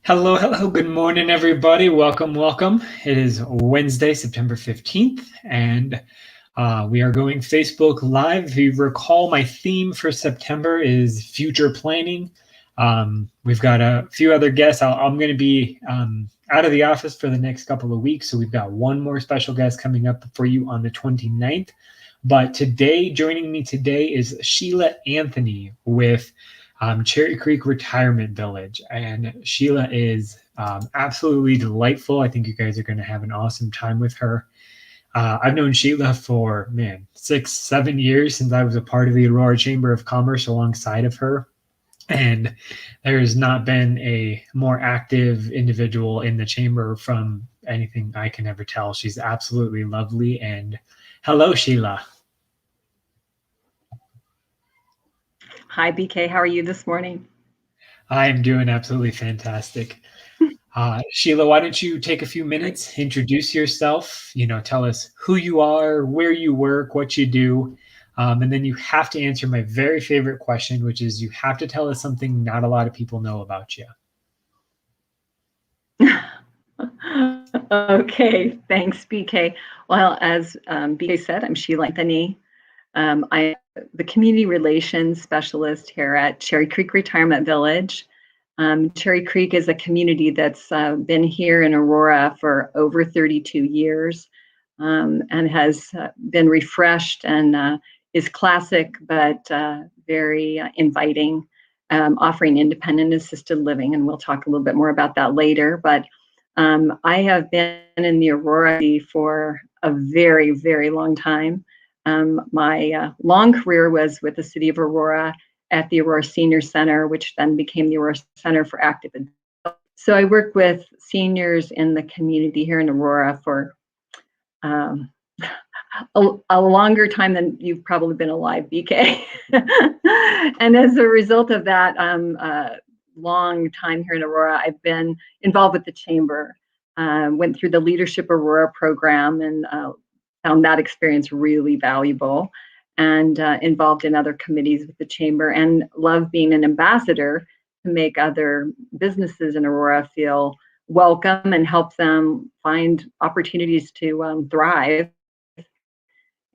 Hello, hello, good morning, everybody. Welcome, welcome. It is Wednesday, September 15th, and we are going Facebook Live. If you recall, my theme for September is future planning. We've got a few other guests. I'm going to be out of the office for the next couple of weeks, so we've got one more special guest coming up for you on the 29th. But today, joining me today is Sheila Anthony with Cherry Creek Retirement Village. And Sheila is absolutely delightful. I think you guys are going to have an awesome time with her. I've known Sheila for, 6, 7 years since I was a part of the Aurora Chamber of Commerce alongside of her. And there has not been a more active individual in the chamber from anything I can ever tell. She's absolutely lovely. And hello, Sheila. Hi, BK. How are you this morning? I'm doing absolutely fantastic. Sheila, why don't you take a few minutes, introduce yourself, tell us who you are, where you work, what you do, and then you have to answer my very favorite question, which is you have to tell us something not a lot of people know about you. Okay, thanks, BK. Well, as BK said, I'm Sheila Anthony. I'm the community relations specialist here at Cherry Creek Retirement Village. Cherry Creek is a community that's been here in Aurora for over 32 years and has been refreshed and is classic but very inviting, offering independent assisted living. And we'll talk a little bit more about that later. But I have been in the Aurora for a very, very long time. My long career was with the city of Aurora at the Aurora Senior Center, which then became the Aurora Center for Active Adults. So I work with seniors in the community here in Aurora for a longer time than you've probably been alive, BK. And as a result of that long time here in Aurora, I've been involved with the chamber, went through the Leadership Aurora program and found that experience really valuable, and involved in other committees with the chamber, and love being an ambassador to make other businesses in Aurora feel welcome and help them find opportunities to thrive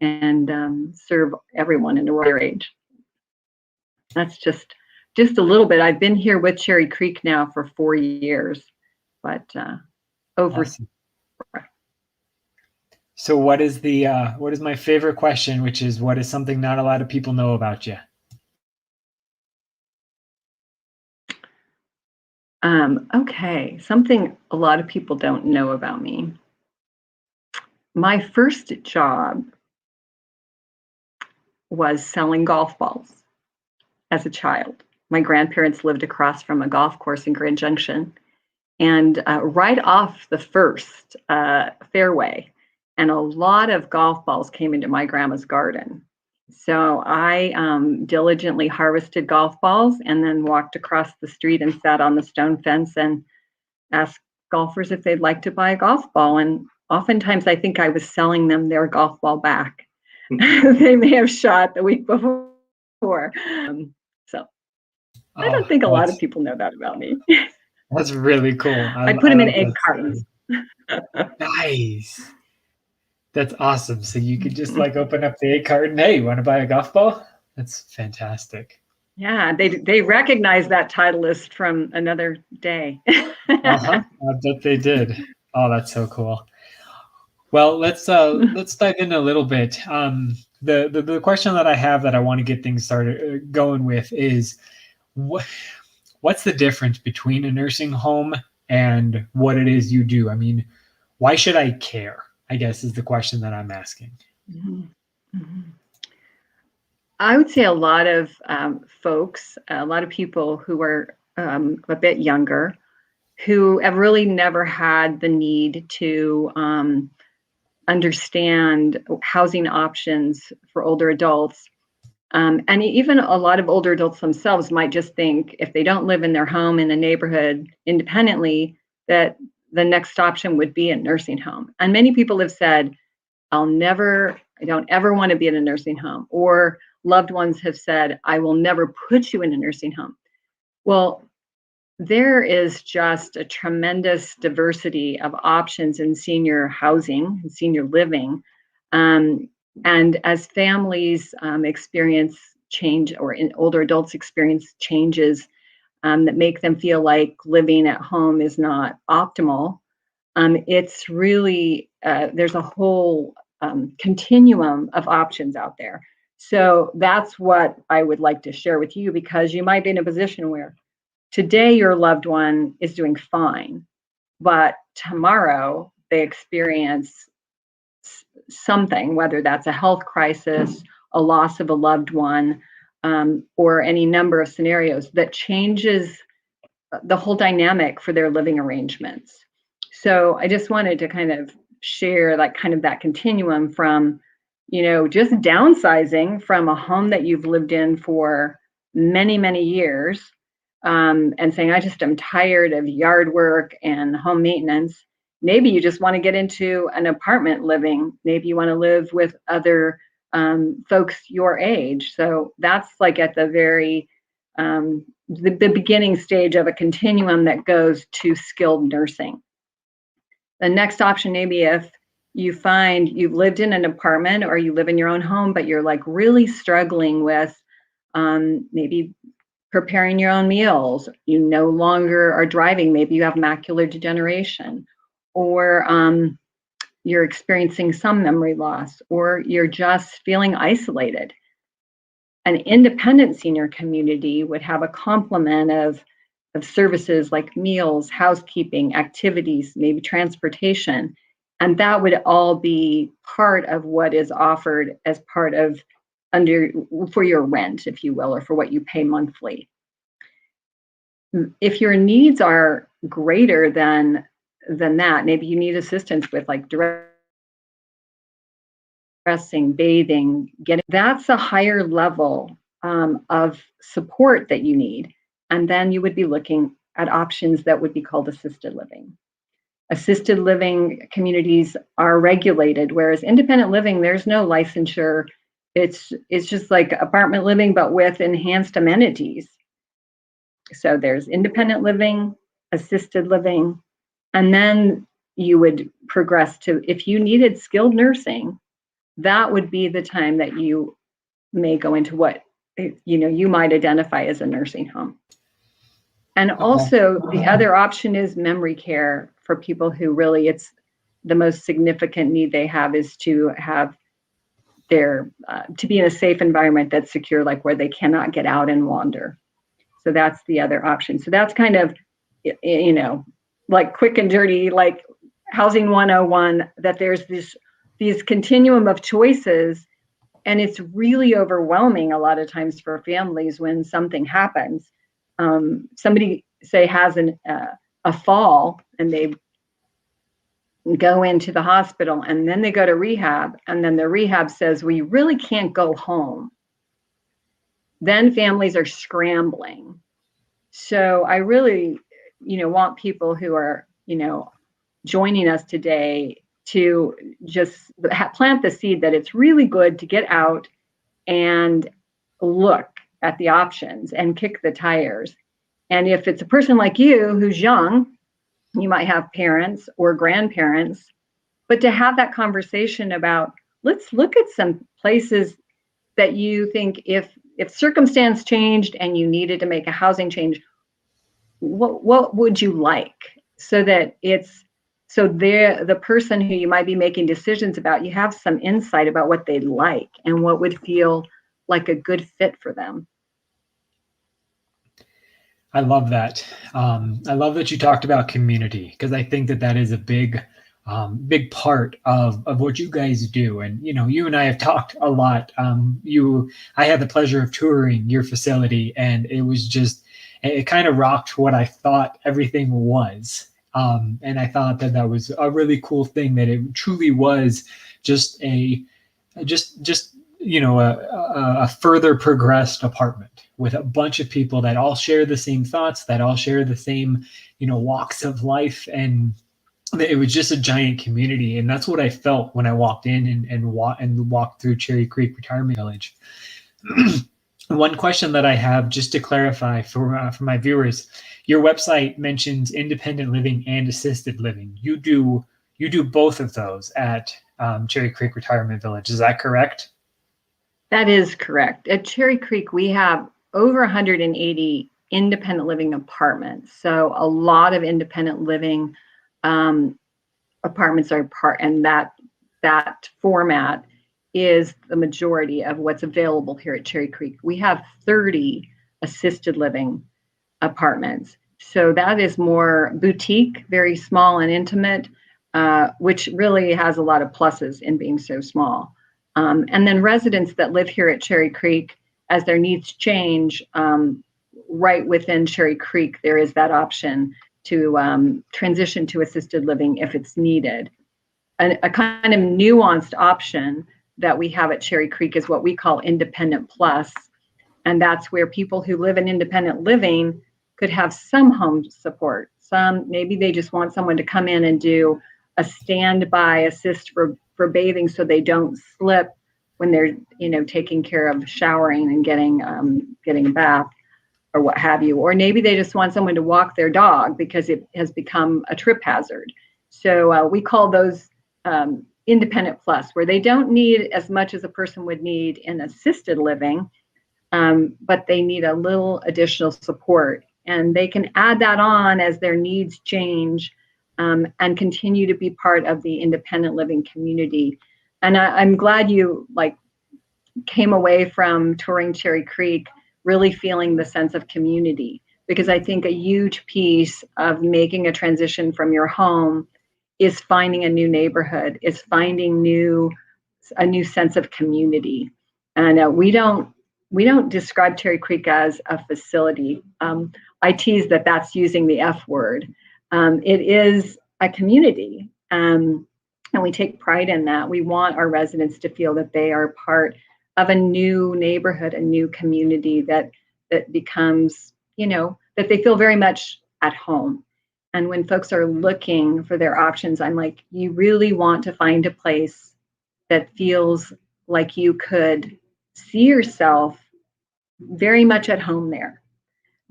and serve everyone in Aurora age. That's just a little bit. I've been here with Cherry Creek now for 4 years, but over. Awesome. So what is my favorite question, which is what is something not a lot of people know about you? Okay, something a lot of people don't know about me. My first job was selling golf balls as a child. My grandparents lived across from a golf course in Grand Junction, and right off the first fairway, and a lot of golf balls came into my grandma's garden. So I diligently harvested golf balls and then walked across the street and sat on the stone fence and asked golfers if they'd like to buy a golf ball. And oftentimes I think I was selling them their golf ball back. They may have shot the week before. I don't think a lot of people know that about me. That's really cool. I put them in egg cartons. Nice. That's awesome. So you could just open up the egg carton. Hey, you want to buy a golf ball? That's fantastic. Yeah, they recognize that Titleist from another day. I bet they did. Oh, that's so cool. Well, let's dive in a little bit. The question that I have that I want to get things started going with is what's the difference between a nursing home and what it is you do? I mean, why should I care? I guess is the question that I'm asking. Mm-hmm. Mm-hmm. I would say a lot of folks, a lot of people who are a bit younger, who have really never had the need to understand housing options for older adults. And even a lot of older adults themselves might just think if they don't live in their home in a neighborhood independently, that the next option would be a nursing home. And many people have said, I don't ever want to be in a nursing home. Or loved ones have said, I will never put you in a nursing home. Well, there is just a tremendous diversity of options in senior housing and senior living. And as families experience change, or in older adults experience changes that make them feel like living at home is not optimal, it's really, there's a whole continuum of options out there. So that's what I would like to share with you, because you might be in a position where today your loved one is doing fine, but tomorrow they experience something, whether that's a health crisis, a loss of a loved one, or any number of scenarios that changes the whole dynamic for their living arrangements. So I just wanted to kind of share like kind of that continuum from, just downsizing from a home that you've lived in for many, many years, and saying, I just am tired of yard work and home maintenance. Maybe you just want to get into an apartment living. Maybe you want to live with other folks your age. So that's like at the very the beginning stage of a continuum that goes to skilled nursing. The next option, maybe if you find you've lived in an apartment or you live in your own home, but you're like really struggling with maybe preparing your own meals, you no longer are driving, maybe you have macular degeneration, or you're experiencing some memory loss, or you're just feeling isolated. An independent senior community would have a complement of services like meals, housekeeping, activities, maybe transportation, and that would all be part of what is offered as part of for your rent, if you will, or for what you pay monthly. If your needs are greater than that, maybe you need assistance with like dressing, bathing, that's a higher level of support that you need. And then you would be looking at options that would be called assisted living. Assisted living communities are regulated, whereas independent living, there's no licensure. It's just like apartment living, but with enhanced amenities. So there's independent living, assisted living, and then you would progress to, if you needed skilled nursing, that would be the time that you may go into what you might identify as a nursing home. And also the other option is memory care for people who really, it's the most significant need they have is to have their, to be in a safe environment that's secure, like where they cannot get out and wander. So that's the other option. So that's kind of, like quick and dirty, like housing 101, that there's these continuum of choices. And it's really overwhelming a lot of times for families when something happens. Somebody say has a fall and they go into the hospital and then they go to rehab, and then the rehab says, well, you really can't go home. Then families are scrambling. So I really, want people who are, joining us today to just plant the seed that it's really good to get out and look at the options and kick the tires. And if it's a person like you who's young, you might have parents or grandparents, but to have that conversation about, let's look at some places that you think if circumstance changed and you needed to make a housing change, what would you like? So that the person who you might be making decisions about, you have some insight about what they'd like and what would feel like a good fit for them. I love that. I love that you talked about community, because I think that is a big part of what you guys do. And, you and I have talked a lot. I had the pleasure of touring your facility, and it was just, it kind of rocked what I thought everything was. And I thought that was a really cool thing, that it truly was just a further progressed apartment with a bunch of people that all share the same thoughts, that all share the same, walks of life. And it was just a giant community. And that's what I felt when I walked in and walked through Cherry Creek Retirement Village. One question that I have, just to clarify for my viewers, your website mentions independent living and assisted living. You do both of those at Cherry Creek Retirement Village. Is that correct? That is correct. At Cherry Creek, we have over 180 independent living apartments. So a lot of independent living apartments are part, and that format is the majority of what's available here at Cherry Creek. We have 30 assisted living apartments. So that is more boutique, very small and intimate, which really has a lot of pluses in being so small. And then residents that live here at Cherry Creek, as their needs change, right within Cherry Creek, there is that option to transition to assisted living if it's needed. A kind of nuanced option that we have at Cherry Creek is what we call Independent Plus. And that's where people who live in independent living could have some home support. Maybe they just want someone to come in and do a standby assist for bathing so they don't slip when they're, taking care of showering and getting a bath or what have you. Or maybe they just want someone to walk their dog because it has become a trip hazard. So we call those Independent Plus, where they don't need as much as a person would need in assisted living, but they need a little additional support. And they can add that on as their needs change, and continue to be part of the independent living community. And I'm glad you came away from touring Cherry Creek really feeling the sense of community, because I think a huge piece of making a transition from your home is finding a new neighborhood, is finding a new sense of community. And we don't describe Cherry Creek as a facility. I tease that's using the F word. It is a community, and we take pride in that. We want our residents to feel that they are part of a new neighborhood, a new community that becomes, that they feel very much at home. And when folks are looking for their options, I'm like, you really want to find a place that feels like you could see yourself very much at home there.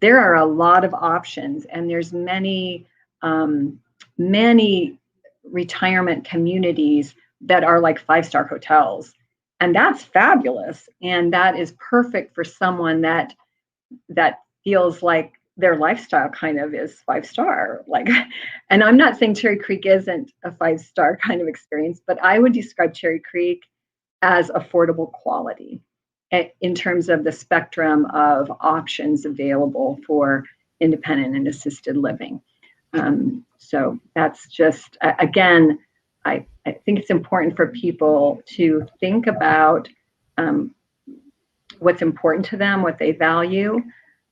There are a lot of options, and there's many retirement communities that are like 5-star hotels. And that's fabulous. And that is perfect for someone that feels like their lifestyle kind of is 5-star. And I'm not saying Cherry Creek isn't a 5-star kind of experience, but I would describe Cherry Creek as affordable quality in terms of the spectrum of options available for independent and assisted living. So that's just, again, I think it's important for people to think about what's important to them, what they value.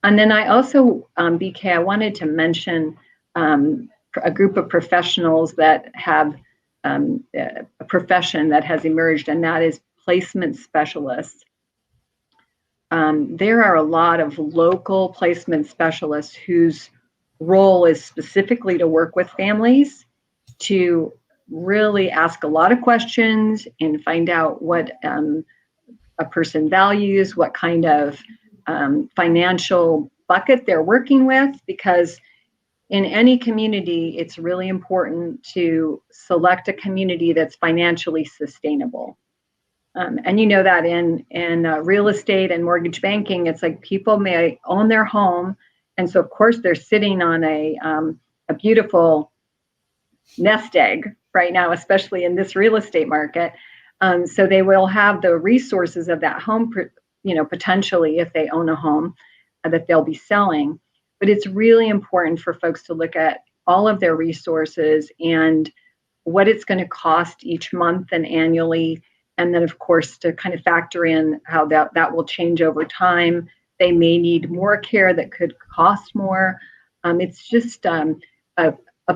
And then I also, BK, I wanted to mention a group of professionals that have a profession that has emerged, and that is placement specialists. There are a lot of local placement specialists whose role is specifically to work with families to really ask a lot of questions and find out what a person values, what kind of financial bucket they're working with, because in any community, it's really important to select a community that's financially sustainable. And you know that in real estate and mortgage banking, it's like people may own their home, and so of course they're sitting on a beautiful nest egg right now, especially in this real estate market. So they will have the resources of that home, potentially if they own a home that they'll be selling. But it's really important for folks to look at all of their resources and what it's going to cost each month and annually. And then, of course, to kind of factor in how that will change over time. They may need more care that could cost more. It's just a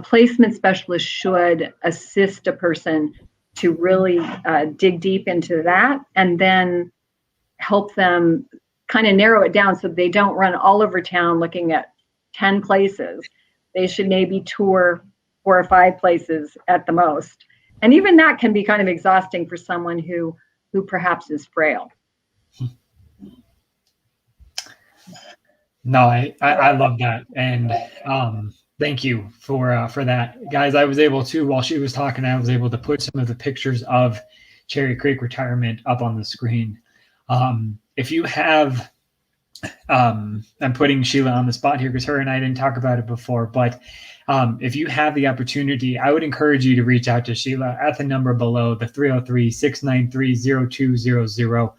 placement specialist should assist a person to really dig deep into that, and then help them kind of narrow it down so they don't run all over town looking at 10 places. They should maybe tour 4 or 5 places at the most. And even that can be kind of exhausting for someone who perhaps is frail. No, I love that. And thank you for that. Guys, I was able to, while she was talking, I was able to put some of the pictures of Cherry Creek retirement up on the screen. If you have, I'm putting Sheila on the spot here because her and I didn't talk about it before, but if you have the opportunity, I would encourage you to reach out to Sheila at the number below, the 303-693-0200,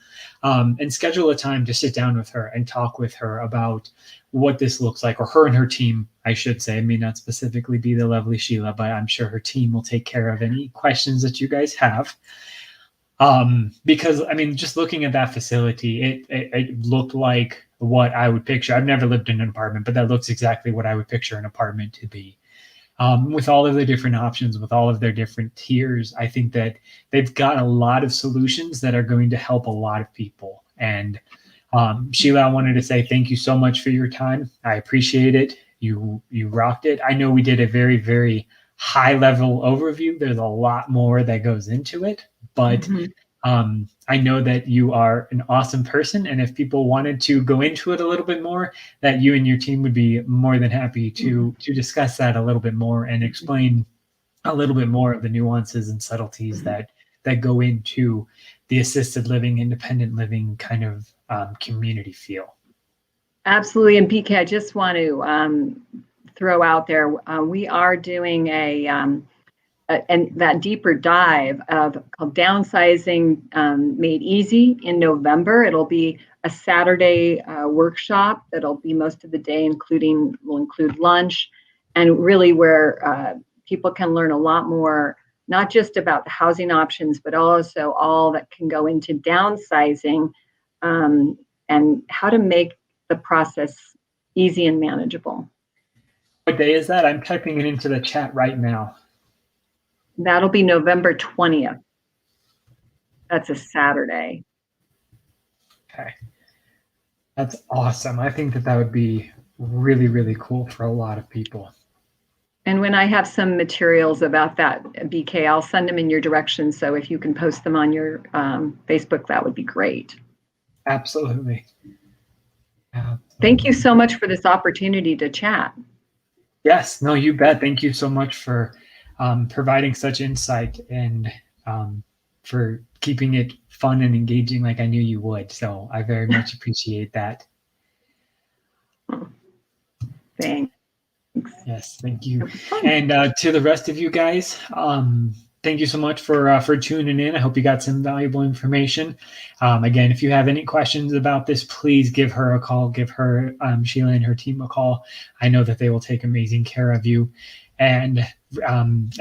and schedule a time to sit down with her and talk with her about what this looks like, or her and her team, I should say. It may not specifically be the lovely Sheila, but I'm sure her team will take care of any questions that you guys have. Because I mean, just looking at that facility, it looked like what I would picture. I've never lived in an apartment, but that looks exactly what I would picture an apartment to be. With all of the different options, with all of their different tiers, I think that they've got a lot of solutions that are going to help a lot of people. And Sheila, I wanted to say thank you so much for your time. I appreciate it. You rocked it. I know we did a very, very high level overview. There's a lot more that goes into it, but I know that you are an awesome person. And if people wanted to go into it a little bit more, that you and your team would be more than happy to discuss that a little bit more and explain a little bit more of the nuances and subtleties that go into the assisted living, independent living kind of community feel. Absolutely. And BK, I just want to throw out there, we are doing and that deeper dive called Downsizing Made Easy in November. It'll be a Saturday workshop that'll be most of the day, will include lunch, and really where people can learn a lot more, not just about the housing options, but also all that can go into downsizing and how to make the process easy and manageable. What day is that? I'm typing it into the chat right now. That'll be November 20th. That's a Saturday. Okay. That's awesome. I think that would be really, really cool for a lot of people. And when I have some materials about that, BK, I'll send them in your direction. So if you can post them on your Facebook, that would be great. Absolutely. Thank you so much for this opportunity to chat. Yes, no, you bet. Thank you so much for providing such insight and for keeping it fun and engaging like I knew you would. So I very much appreciate that. Thanks. Yes, thank you. And to the rest of you guys, thank you so much for tuning in. I hope you got some valuable information. Again, if you have any questions about this, please give her a call. Give her, Sheila and her team a call. I know that they will take amazing care of you. And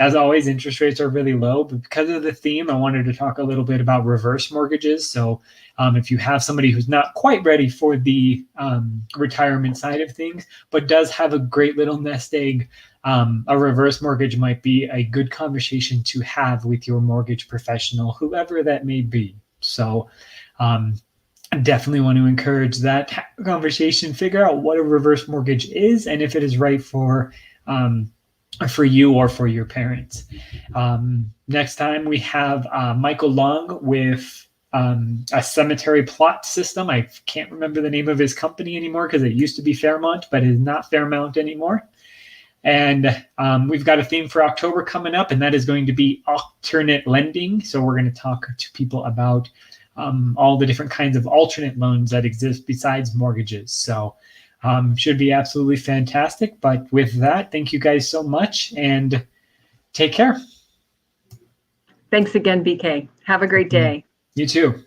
as always, interest rates are really low, but because of the theme, I wanted to talk a little bit about reverse mortgages. So if you have somebody who's not quite ready for the retirement side of things, but does have a great little nest egg, a reverse mortgage might be a good conversation to have with your mortgage professional, whoever that may be. So I definitely want to encourage that conversation, figure out what a reverse mortgage is and if it is right for you or for your parents. Next time we have Michael Long with a cemetery plot system. I can't remember the name of his company anymore because it used to be Fairmont, but it is not Fairmont anymore. And we've got a theme for October coming up, and that is going to be alternate lending. So we're going to talk to people about all the different kinds of alternate loans that exist besides mortgages. So should be absolutely fantastic. But with that, thank you guys so much and take care. Thanks again, BK. Have a great day. You too.